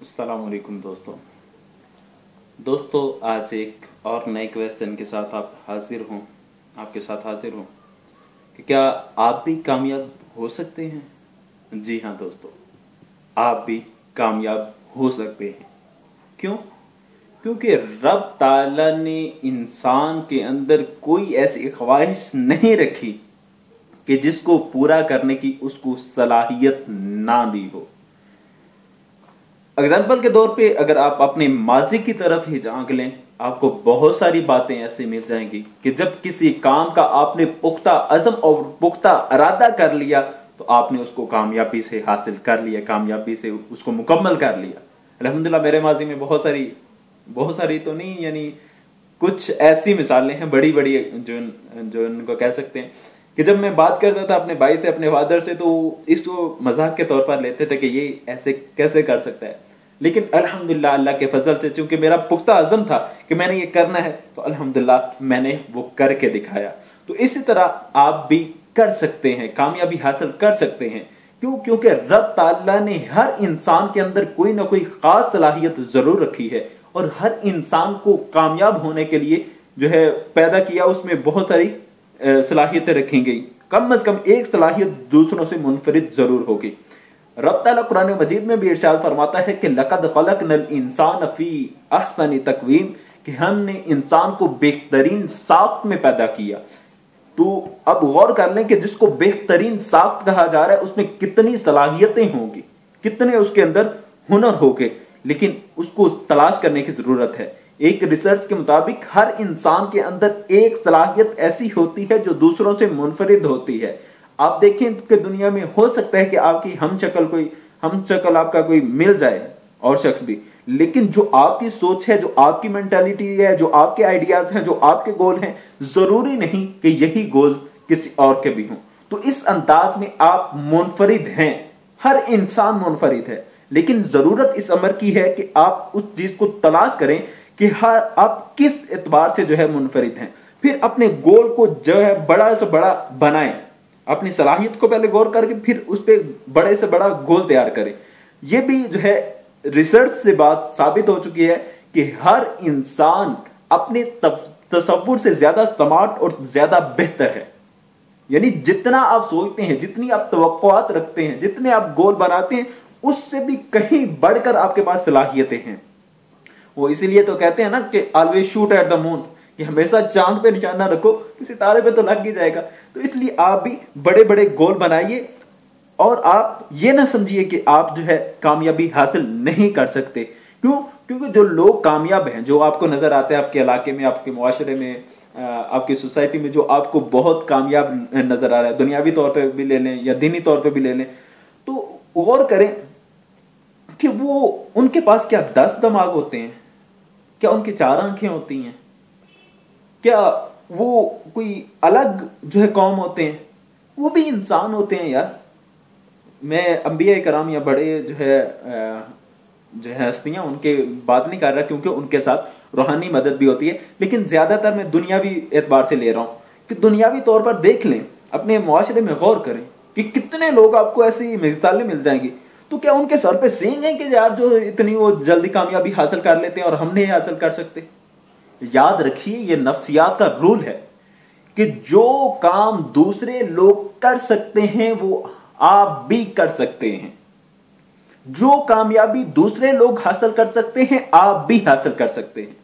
अस्सलाम वालेकुम दोस्तों आज एक और नए क्वेश्चन के साथ आपके साथ हाजिर हूँ कि क्या आप भी कामयाब हो सकते हैं। जी हाँ दोस्तों, आप भी कामयाब हो सकते हैं। क्यों? क्योंकि रब ताला ने इंसान के अंदर कोई ऐसी ख्वाहिश नहीं रखी कि जिसको पूरा करने की उसको सलाहियत ना दी हो। एग्जाम्पल के तौर पे अगर आप अपने माजी की तरफ ही झांक लें, आपको बहुत सारी बातें ऐसी मिल जाएंगी कि जब किसी काम का आपने पुख्ता अज़म और पुख्ता इरादा कर लिया तो आपने उसको कामयाबी से हासिल कर लिया, कामयाबी से उसको मुकम्मल कर लिया। अल्हम्दुलिल्लाह मेरे माजी में बहुत सारी तो नहीं, यानी कुछ ऐसी मिसालें हैं बड़ी बड़ी जो उनको कह सकते हैं कि जब मैं बात करता था अपने भाई से, अपने फादर से, तो इसको मजाक के तौर पर लेते थे कि ये ऐसे कैसे कर सकता है। लेकिन अल्हम्दुलिल्लाह अल्लाह के फजल से चूंकि मेरा पुख्ता अज़म था कि मैंने ये करना है, तो अल्हम्दुलिल्लाह मैंने वो करके दिखाया। तो इसी तरह आप भी कर सकते हैं, कामयाबी हासिल कर सकते हैं। क्यों? क्योंकि रब ताला ने हर इंसान के अंदर कोई ना कोई खास सलाहियत जरूर रखी है और हर इंसान को कामयाब होने के लिए जो है पैदा किया, उसमें बहुत सारी सलाहियतें रखी गई। कम से कम एक सलाहियत दूसरों से मुनफरिद जरूर होगी। रब ताला कुरान मजीद में भी इरशाद फरमाता है कि लक़द ख़लक़नल इंसान फी अहसनि तक़वीम, कि हमने इंसान को बेहतरीन साख्त में पैदा किया। तो अब गौर कर लें कि जिसको बेहतरीन साख्त कहा जा रहा है उसमें कितनी सलाहियतें होंगी, कितने उसके अंदर हुनर होंगे, लेकिन उसको तलाश करने की जरूरत है। एक रिसर्च के मुताबिक हर इंसान के अंदर एक सलाहियत ऐसी होती है जो दूसरों से मुनफरिद होती है। आप देखें कि दुनिया में हो सकता है कि आपकी हम शक्ल आपका कोई मिल जाए और शख्स भी, लेकिन जो आपकी सोच है, जो आपकी मेंटालिटी है, जो आपके आइडियाज हैं, जो आपके गोल हैं, जरूरी नहीं कि यही गोल किसी और के भी हों। तो इस अंदाज में आप मुनफरिद हैं, हर इंसान मुनफरिद है, लेकिन जरूरत इस अमर की है कि आप उस चीज को तलाश करें कि हर आप किस एतबार से जो है मुनफरिद हैं। फिर अपने गोल को जो है बड़ा से बड़ा बनाएं, अपनी सलाहियत को पहले गौर करके फिर उस पर बड़े से बड़ा गोल तैयार करें। यह भी जो है रिसर्च से बात साबित हो चुकी है कि हर इंसान अपने तसव्वुर से ज्यादा स्मार्ट और ज्यादा बेहतर है। यानी जितना आप सोचते हैं, जितनी आप तवक्कुआत रखते हैं, जितने आप गोल बनाते हैं, उससे भी कहीं बढ़कर आपके पास सलाहियतें हैं। वो इसीलिए तो कहते हैं ना कि always shoot at the moon, कि हमेशा चांद पे निशाना रखो, किसी तारे पे तो लग ही जाएगा। तो इसलिए आप भी बड़े बड़े गोल बनाइए और आप ये ना समझिए कि आप जो है कामयाबी हासिल नहीं कर सकते। क्यों? क्योंकि जो लोग कामयाब हैं, जो आपको नजर आते हैं आपके इलाके में, आपके मुआशरे में, आपकी सोसाइटी में, जो आपको बहुत कामयाब नजर आ रहा है, दुनियावी तौर पर भी ले लें या दीनी तौर पर भी ले लें, तो गौर करें कि वो उनके पास क्या 10 दिमाग होते हैं? क्या उनकी 4 आंखें होती हैं? क्या वो कोई अलग जो है कौम होते हैं? वो भी इंसान होते हैं यार। मैं अंबिया कराम या बड़े जो है हस्तियां, उनके बात नहीं कर रहा क्योंकि उनके साथ रूहानी मदद भी होती है, लेकिन ज्यादातर मैं दुनियावी एतबार से ले रहा हूं कि दुनियावी तौर पर देख लें, अपने मुआशरे में गौर करें कि कितने लोग आपको ऐसी मिसालें मिल जाएंगी। तो क्या उनके सर पे सींग है कि यार जो इतनी वो जल्दी कामयाबी हासिल कर लेते हैं और हम नहीं हासिल कर सकते? याद रखिए, ये नफ्सियात का रूल है कि जो काम दूसरे लोग कर सकते हैं वो आप भी कर सकते हैं। जो कामयाबी दूसरे लोग हासिल कर सकते हैं आप भी हासिल कर सकते हैं।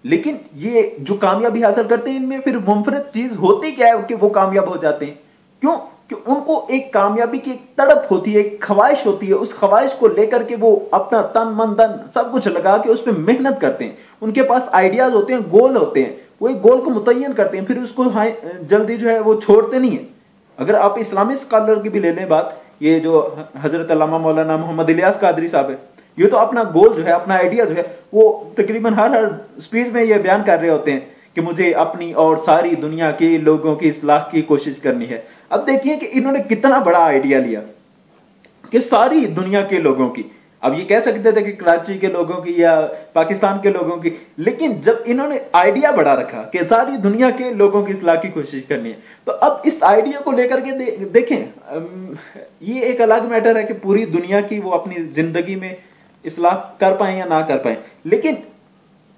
लेकिन ये जो कामयाबी हासिल करते हैं, इनमें फिर मुनफरिद चीज होती क्या है कि वो कामयाब हो जाते हैं? क्यों? कि उनको एक कामयाबी की एक तड़प होती है, एक ख्वाहिश होती है। उस ख्वाहिश को लेकर के वो अपना तन मन धन सब कुछ लगा के उस पर मेहनत करते हैं। उनके पास आइडियाज होते हैं, गोल होते हैं, वो एक गोल को मुतय्यन करते हैं, फिर उसको जल्दी जो है वो छोड़ते नहीं है। अगर आप इस्लामी स्कॉलर की भी ले लें बात, ये जो हजरत अल्लामा मौलाना मोहम्मद इलियास कादरी साहब है, ये तो अपना गोल जो है, अपना आइडिया जो है, वो तकरीबन हर स्पीच में ये बयान कर रहे होते हैं कि मुझे अपनी और सारी दुनिया के लोगों की इस्लाह की कोशिश करनी है। अब देखिए कि इन्होंने कितना बड़ा आइडिया लिया कि सारी दुनिया के लोगों की, अब ये कह सकते थे कि कराची के लोगों की या पाकिस्तान के लोगों की, लेकिन जब इन्होंने आइडिया बड़ा रखा कि सारी दुनिया के लोगों की इस्लाह की कोशिश करनी है, तो अब इस आइडिया को लेकर के देखें, ये एक अलग मैटर है कि पूरी दुनिया की वो अपनी जिंदगी में इस्लाह कर पाए या ना कर पाए, लेकिन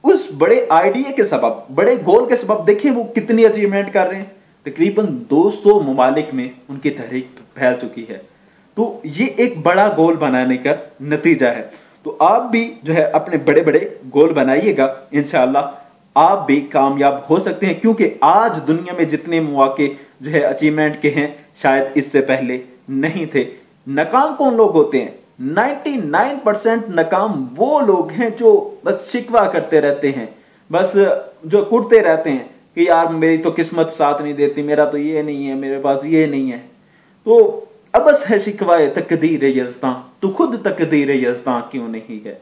उस बड़े आइडिया के सबब, बड़े गोल के सबब देखिए वो कितनी अचीवमेंट कर रहे हैं। तकरीबन 200 ममालिक में उनकी तहरीक फैल चुकी है। तो ये एक बड़ा गोल बनाने का नतीजा है। तो आप भी जो है अपने बड़े बड़े गोल बनाइएगा, इंशाअल्लाह आप भी कामयाब हो सकते हैं, क्योंकि आज दुनिया में जितने मौके जो है अचीवमेंट के हैं शायद इससे पहले नहीं थे। नाकाम कौन लोग होते हैं? 99% नाकाम वो लोग हैं जो बस शिकवा करते रहते हैं, बस जो कुटते रहते हैं कि यार मेरी तो किस्मत साथ नहीं देती, मेरा तो ये नहीं है, मेरे पास ये नहीं है। तो अबस है शिकवाए तकदीर यज़्दां, तो खुद तकदीर यज़्दां क्यों नहीं है।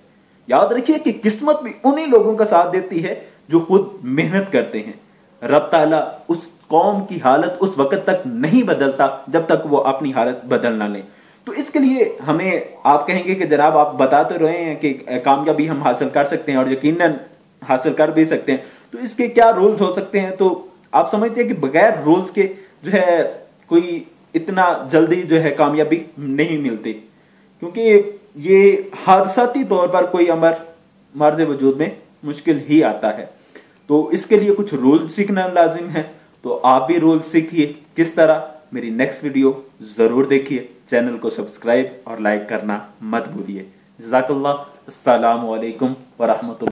याद रखिए कि किस्मत भी उन्हीं लोगों का साथ देती है जो खुद मेहनत करते हैं। रब ताला उस कौम की हालत उस वक्त तक नहीं बदलता जब तक वो अपनी हालत बदल ना ले। तो इसके लिए हमें, आप कहेंगे कि जनाब आप बताते रहे हैं कि कामयाबी हम हासिल कर सकते हैं और यकीनन हासिल कर भी सकते हैं, तो इसके क्या रूल्स हो सकते हैं? तो आप समझते हैं कि बगैर रूल्स के जो है कोई इतना जल्दी जो है कामयाबी नहीं मिलती, क्योंकि ये हादसाती तौर पर कोई अमर मर्ज वजूद में मुश्किल ही आता है। तो इसके लिए कुछ रूल्स सीखना लाजिम है। तो आप भी रूल्स सीखिए। किस तरह? मेरी नेक्स्ट वीडियो जरूर देखिए, चैनल को सब्सक्राइब और लाइक करना मत भूलिए। जज़ाकल्लाह। अस्सलामु अलैकुम व रहमतुल्लाह।